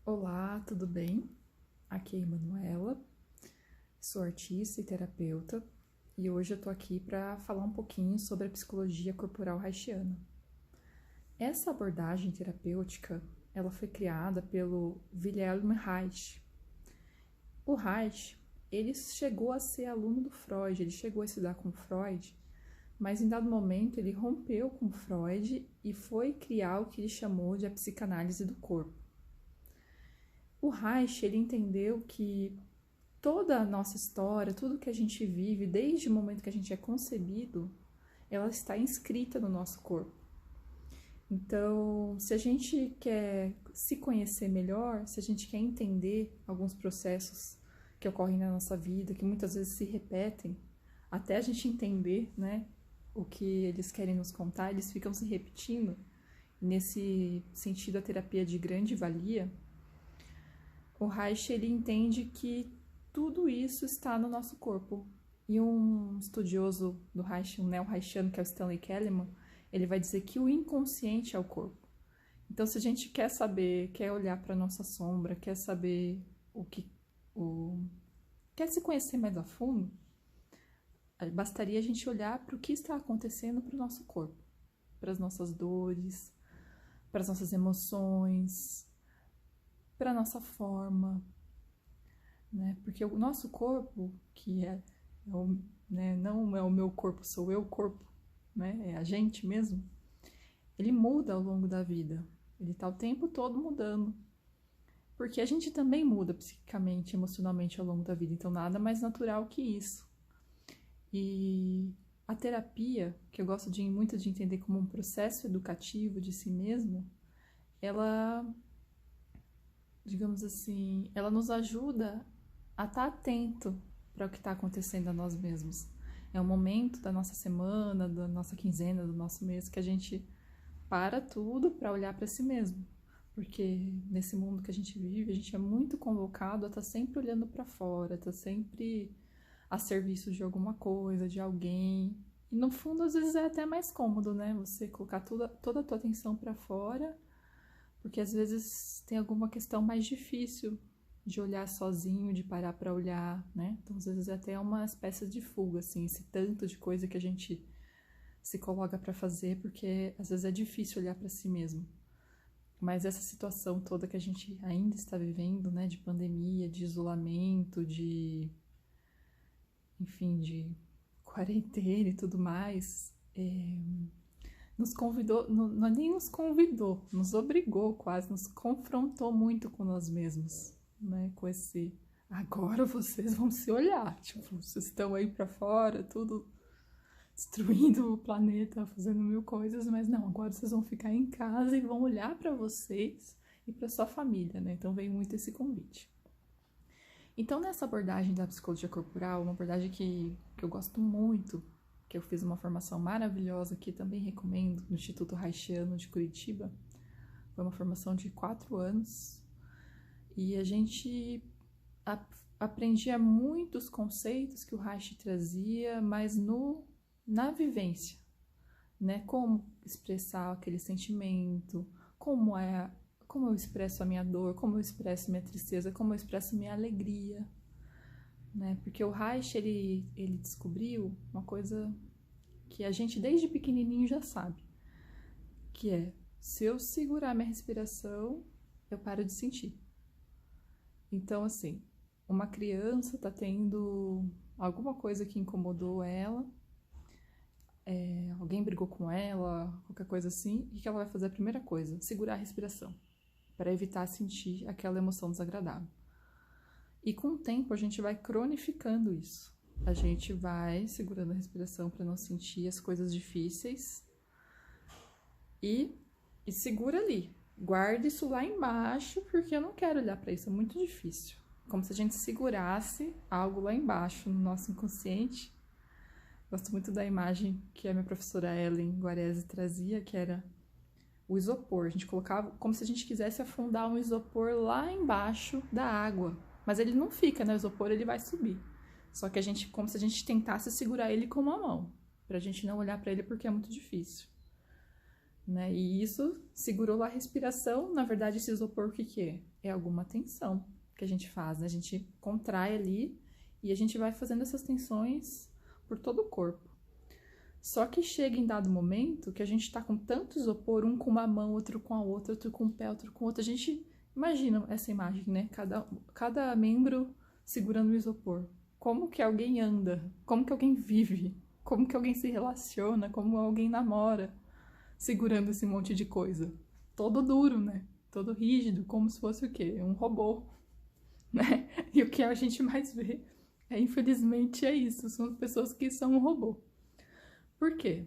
Olá, tudo bem? Aqui é a Emanuela, sou artista e terapeuta e hoje eu tô aqui para falar um pouquinho sobre a psicologia corporal haitiana. Essa abordagem terapêutica, ela foi criada pelo Wilhelm Reich. O Reich, ele chegou a ser aluno do Freud, ele chegou a estudar com Freud, mas em dado momento ele rompeu com Freud e foi criar o que ele chamou de a psicanálise do corpo. O Reich, ele entendeu que toda a nossa história, tudo que a gente vive, desde o momento que a gente é concebido, ela está inscrita no nosso corpo. Então, se a gente quer se conhecer melhor, se a gente quer entender alguns processos que ocorrem na nossa vida, que muitas vezes se repetem, até a gente entender, né, o que eles querem nos contar, eles ficam se repetindo. Nesse sentido, a terapia de grande valia, o Reich, ele entende que tudo isso está no nosso corpo. E um estudioso do Reich, um neo-reichiano, que é o Stanley Kellerman, ele vai dizer que o inconsciente é o corpo. Então, se a gente quer saber, quer olhar para a nossa sombra, quer saber quer se conhecer mais a fundo, bastaria a gente olhar para o que está acontecendo para o nosso corpo, para as nossas dores, para as nossas emoções, para a nossa forma, né? Porque o nosso corpo, que né, não é o meu corpo, sou eu o corpo, né? É a gente mesmo, ele muda ao longo da vida. Ele está o tempo todo mudando. Porque a gente também muda psiquicamente, emocionalmente ao longo da vida. Então, nada mais natural que isso. E a terapia, que eu gosto muito de entender como um processo educativo de si mesmo, ela, digamos assim, ela nos ajuda a estar atento para o que está acontecendo a nós mesmos. É um momento da nossa semana, da nossa quinzena, do nosso mês, que a gente para tudo para olhar para si mesmo. Porque nesse mundo que a gente vive, a gente é muito convocado a estar sempre olhando para fora, estar sempre a serviço de alguma coisa, de alguém. E no fundo, às vezes é até mais cômodo, né? Você colocar toda a tua atenção para fora, porque às vezes tem alguma questão mais difícil de olhar sozinho, de parar para olhar, né? Então, às vezes é até uma espécie de fuga, assim, esse tanto de coisa que a gente se coloca para fazer, porque às vezes é difícil olhar para si mesmo. Mas essa situação toda que a gente ainda está vivendo, né, de pandemia, de isolamento, enfim, de quarentena e tudo mais, nos convidou, não nem nos convidou, nos obrigou quase, nos confrontou muito com nós mesmos, né, com esse, agora vocês vão se olhar, tipo, vocês estão aí para fora, tudo destruindo o planeta, fazendo mil coisas, mas não, agora vocês vão ficar em casa e vão olhar para vocês e para sua família, né? Então veio muito esse convite. Então, nessa abordagem da psicologia corporal, uma abordagem que eu gosto muito, que eu fiz uma formação maravilhosa, que também recomendo, no Instituto Reichiano de Curitiba, foi uma formação de 4 anos, e a gente aprendia muitos conceitos que o Reich trazia, mas na vivência, né? Como expressar aquele sentimento, como eu expresso a minha dor, como eu expresso minha tristeza, como eu expresso minha alegria, né? Porque o Reich, ele descobriu uma coisa que a gente desde pequenininho já sabe, que é, se eu segurar minha respiração, eu paro de sentir. Então, assim, uma criança tá tendo alguma coisa que incomodou ela, alguém brigou com ela, qualquer coisa assim, e o que ela vai fazer? A primeira coisa, segurar a respiração, para evitar sentir aquela emoção desagradável. E com o tempo a gente vai cronificando isso. A gente vai segurando a respiração para não sentir as coisas difíceis e segura ali. Guarda isso lá embaixo, porque eu não quero olhar para isso, é muito difícil. Como se a gente segurasse algo lá embaixo no nosso inconsciente. Gosto muito da imagem que a minha professora Ellen Guarese trazia, que era o isopor. A gente colocava como se a gente quisesse afundar um isopor lá embaixo da água. Mas ele não fica, né? O isopor ele vai subir. Só que como se a gente tentasse segurar ele com uma mão, pra gente não olhar pra ele porque é muito difícil. né? E isso segurou lá a respiração. Na verdade, esse isopor, o que que é? É alguma tensão que a gente faz, né? A gente contrai ali e a gente vai fazendo essas tensões por todo o corpo. Só que chega em dado momento que a gente tá com tanto isopor, um com uma mão, outro com a outra, outro com o pé, outro com o outro. A gente imagina essa imagem, né? Cada membro segurando o isopor. Como que alguém anda? Como que alguém vive? Como que alguém se relaciona? Como alguém namora? Segurando esse monte de coisa. Todo duro, né? Todo rígido, como se fosse o quê? Um robô, né? E o que a gente mais vê infelizmente, é isso. São pessoas que são um robô. Por quê?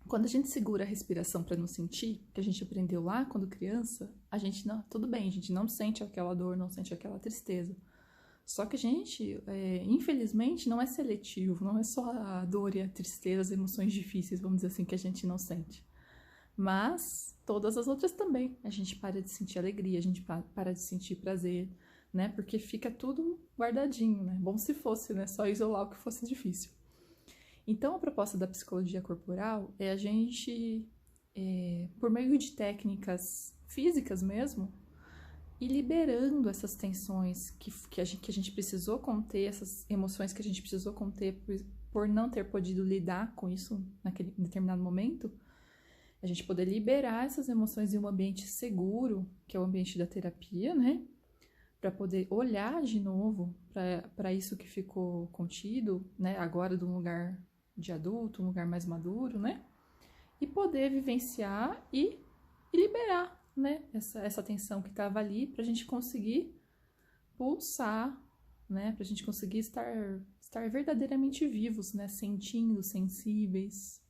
Quando a gente segura a respiração para não sentir, que a gente aprendeu lá quando criança, a gente não, tudo bem, a gente não sente aquela dor, não sente aquela tristeza. Só que a gente, infelizmente, não é seletivo, não é só a dor e a tristeza, as emoções difíceis, vamos dizer assim, que a gente não sente. Mas todas as outras também. A gente para de sentir alegria, a gente para de sentir prazer, né? Porque fica tudo guardadinho, né? Bom se fosse, né? Só isolar o que fosse difícil. Então, a proposta da psicologia corporal é a gente, por meio de técnicas físicas mesmo, ir liberando essas tensões que a gente precisou conter, essas emoções que a gente precisou conter por não ter podido lidar com isso naquele determinado momento, a gente poder liberar essas emoções em um ambiente seguro, que é o ambiente da terapia, né? Para poder olhar de novo para isso que ficou contido, né? Agora de um lugar de adulto, um lugar mais maduro, né? E poder vivenciar e liberar, né? Essa tensão que estava ali para a gente conseguir pulsar, né? Para a gente conseguir estar verdadeiramente vivos, né? Sentindo, sensíveis,